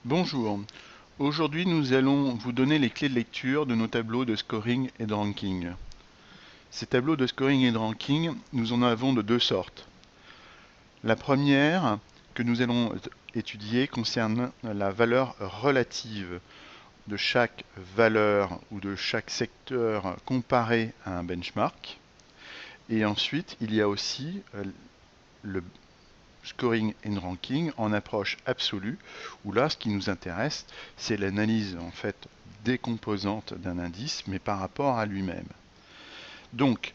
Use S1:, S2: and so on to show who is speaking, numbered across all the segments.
S1: Bonjour, aujourd'hui nous allons vous donner les clés de lecture de nos tableaux de scoring et de ranking. Ces tableaux de scoring et de ranking, nous en avons de deux sortes. La première que nous allons étudier concerne la valeur relative de chaque valeur ou de chaque secteur comparé à un benchmark. Et ensuite, il y a aussi le scoring and ranking en approche absolue, où là, ce qui nous intéresse, c'est l'analyse en fait des composantes d'un indice, mais par rapport à lui-même. Donc,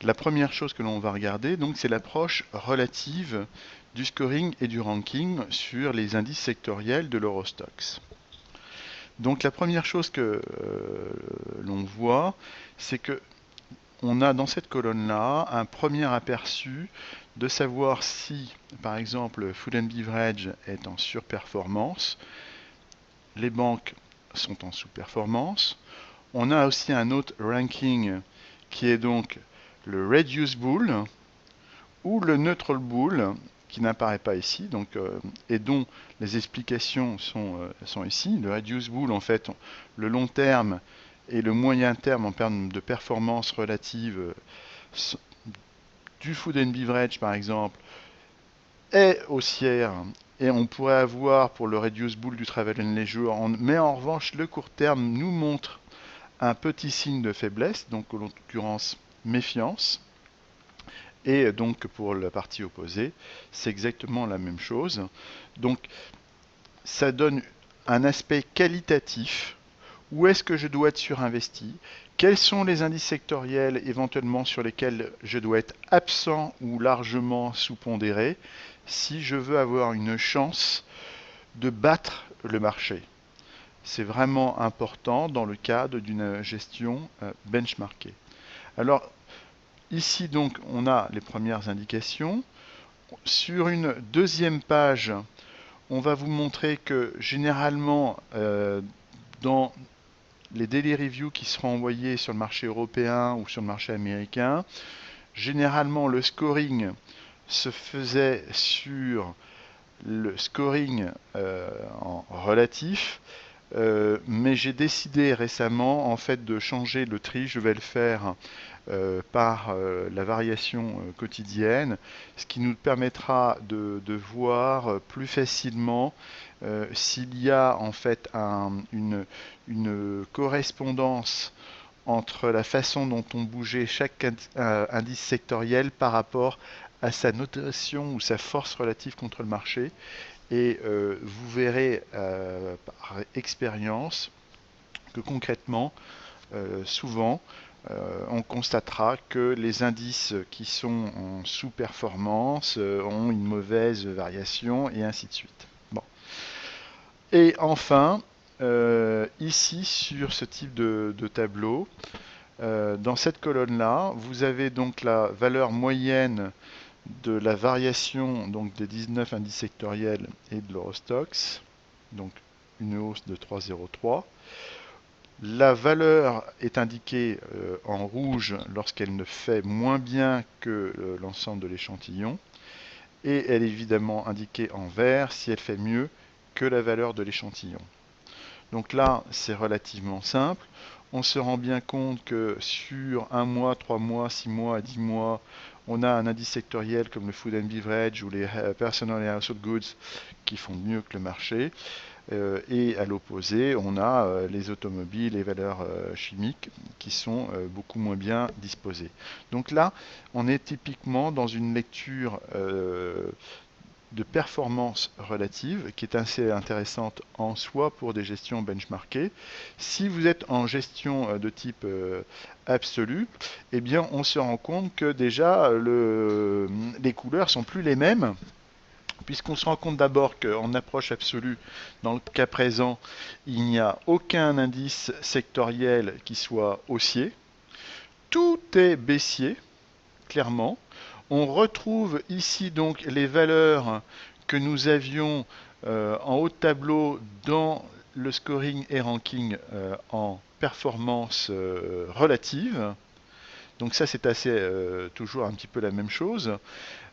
S1: la première chose que l'on va regarder, c'est l'approche relative du scoring et du ranking sur les indices sectoriels de l'Eurostoxx. Donc, la première chose que l'on voit, c'est que on a dans cette colonne-là un premier aperçu de savoir si, par exemple, Food and Beverage est en surperformance, les banques sont en sous-performance. On a aussi un autre ranking qui est donc le Reduced Bull ou le Neutral Bull, qui n'apparaît pas ici, et dont les explications sont ici. Le Reduced Bull, en fait, le long terme et le moyen terme en termes de performance relative du Food and Beverage, par exemple, est haussière, et on pourrait avoir pour le Reduced Bull du Travel and Leisure, mais en revanche, le court terme nous montre un petit signe de faiblesse, donc en l'occurrence méfiance. Et donc pour la partie opposée, c'est exactement la même chose. Donc ça donne un aspect qualitatif. Où est-ce que je dois être surinvesti? Quels sont les indices sectoriels éventuellement sur lesquels je dois être absent ou largement sous-pondéré si je veux avoir une chance de battre le marché? C'est vraiment important dans le cadre d'une gestion benchmarkée. Alors ici donc on a les premières indications. Sur une deuxième page, on va vous montrer que généralement dans les daily reviews qui seront envoyés sur le marché européen ou sur le marché américain, généralement le scoring se faisait sur le scoring en relatif, mais j'ai décidé récemment en fait de changer le tri. Je vais le faire par la variation quotidienne, ce qui nous permettra de voir plus facilement s'il y a en fait une correspondance entre la façon dont on bougeait chaque indice sectoriel par rapport à sa notation ou sa force relative contre le marché. Et vous verrez par expérience que concrètement, souvent, on constatera que les indices qui sont en sous-performance ont une mauvaise variation et ainsi de suite. Bon. Et enfin, ici sur ce type de tableau, dans cette colonne-là, vous avez donc la valeur moyenne de la variation donc des 19 indices sectoriels et de l'Eurostoxx, donc une hausse de 3,03. La valeur est indiquée en rouge lorsqu'elle ne fait moins bien que l'ensemble de l'échantillon, et elle est évidemment indiquée en vert si elle fait mieux que la valeur de l'échantillon. Donc là, c'est relativement simple. On se rend bien compte que sur 1 mois, 3 mois, 6 mois, 10 mois, on a un indice sectoriel comme le Food and Beverage ou les Personal and Household Goods qui font mieux que le marché. Et à l'opposé, on a les automobiles, les valeurs chimiques qui sont beaucoup moins bien disposées. Donc là, on est typiquement dans une lecture de performance relative qui est assez intéressante en soi pour des gestions benchmarkées. Si vous êtes en gestion de type absolu, eh bien on se rend compte que déjà les couleurs sont plus les mêmes, puisqu'on se rend compte d'abord qu'en approche absolue, dans le cas présent, il n'y a aucun indice sectoriel qui soit haussier. Tout est baissier, clairement. On retrouve ici donc les valeurs que nous avions en haut de tableau dans le scoring et ranking en performance relative. Donc ça c'est assez toujours un petit peu la même chose.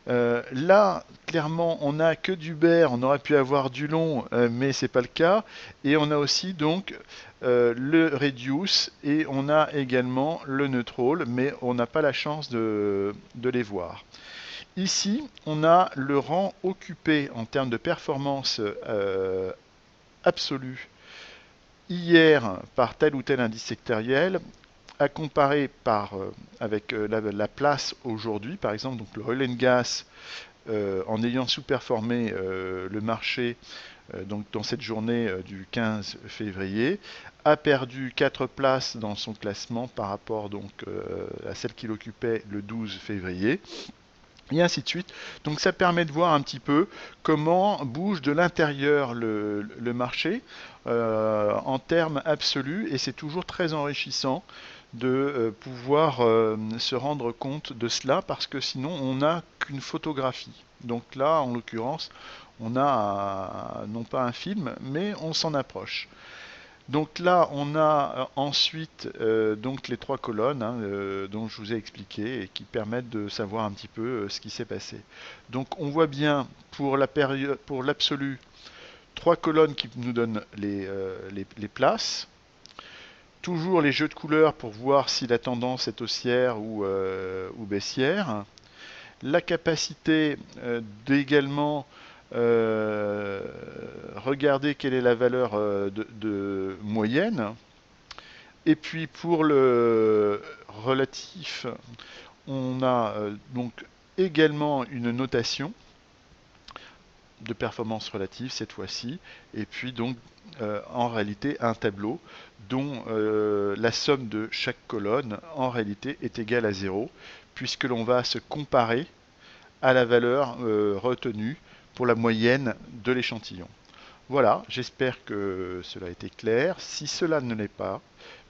S1: Là, clairement, on n'a que du Baire, on aurait pu avoir du long, mais c'est pas le cas. Et on a aussi donc le Reduce et on a également le Neutral, mais on n'a pas la chance de les voir. Ici, on a le rang occupé en termes de performance absolue hier par tel ou tel indice sectoriel, à comparer avec la place aujourd'hui, par exemple, donc le Oil and Gas, en ayant sous-performé le marché donc dans cette journée du 15 février, a perdu 4 places dans son classement par rapport donc à celle qu'il occupait le 12 février. Et ainsi de suite. Donc ça permet de voir un petit peu comment bouge de l'intérieur le marché en termes absolus, et c'est toujours très enrichissant de pouvoir se rendre compte de cela, parce que sinon on n'a qu'une photographie. Donc là, en l'occurrence, on a non pas un film, mais on s'en approche. Donc là, on a ensuite donc les trois colonnes dont je vous ai expliqué et qui permettent de savoir un petit peu ce qui s'est passé. Donc on voit bien pour la période, pour l'absolu, trois colonnes qui nous donnent les places. Toujours les jeux de couleurs pour voir si la tendance est haussière ou baissière. La capacité d'également regarder quelle est la valeur de moyenne. Et puis pour le relatif, on a donc également une notation de performance relative cette fois-ci, et puis donc en réalité un tableau dont la somme de chaque colonne en réalité est égale à 0, puisque l'on va se comparer à la valeur retenue pour la moyenne de l'échantillon. Voilà, j'espère que cela a été clair. Si cela ne l'est pas,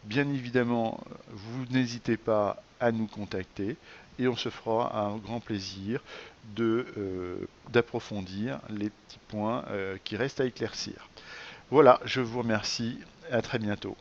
S1: bien évidemment, vous n'hésitez pas à nous contacter et on se fera un grand plaisir d'approfondir les petits points qui restent à éclaircir. Voilà, je vous remercie, à très bientôt.